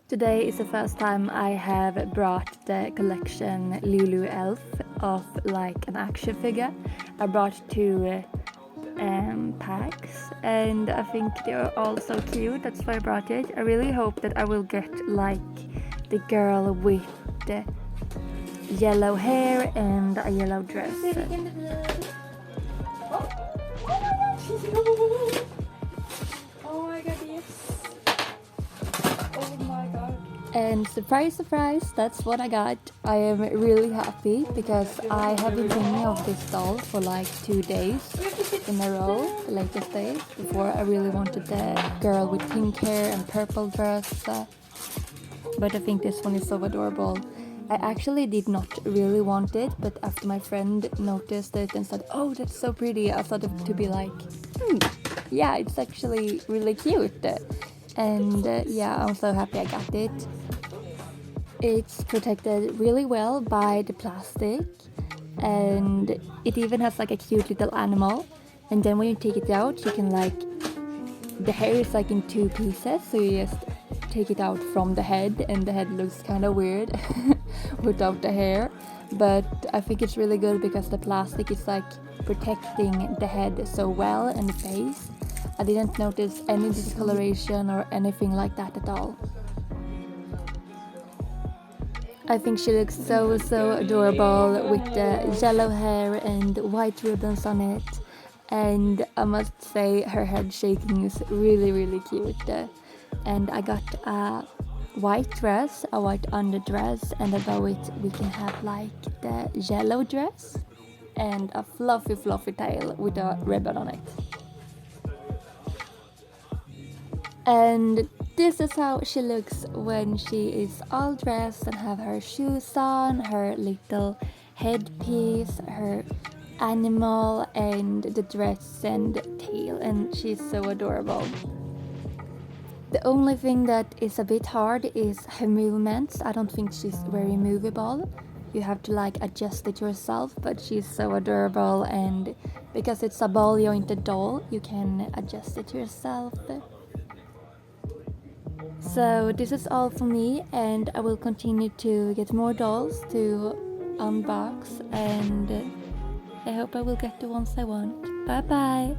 Today is the first time I have brought the collection LuluElf of like an action figure. I brought two packs and I think they're all so cute. That's why I brought it. I really hope that I will get like the girl with the yellow hair and a yellow dress. Oh my god, yes. Oh my god. And surprise, surprise, that's what I got. I am really happy because I have been thinking of this doll for like 2 days in a row, the latest days. Before I really wanted the girl with pink hair and purple dress. But I think this one is so adorable. I actually did not really want it, but after my friend noticed it and said, "Oh, that's so pretty," I thought it to be like, yeah, it's actually really cute. And yeah, I'm so happy I got it. It's protected really well by the plastic, and it even has like a cute little animal. And then when you take it out, you can like, the hair is like in 2 pieces, so you just take it out from the head, and the head looks kind of weird without the hair. But I think it's really good because the plastic is like protecting the head so well and the face. I didn't notice any discoloration or anything like that at all. I think she looks so adorable with the yellow hair and white ribbons on it. And I must say her head shaking is really cute. And I got a white dress, a white underdress, and above it we can have like the yellow dress and a fluffy tail with a ribbon on it. And this is how she looks when she is all dressed and have her shoes on, her little headpiece, her animal and the dress and tail, and she's so adorable. The only thing that is a bit hard is her movements. I don't think she's very movable. You have to like adjust it yourself, but she's so adorable, and because it's a ball jointed doll, you can adjust it yourself. So this is all for me, and I will continue to get more dolls to unbox, and I hope I will get the ones I want. Bye bye!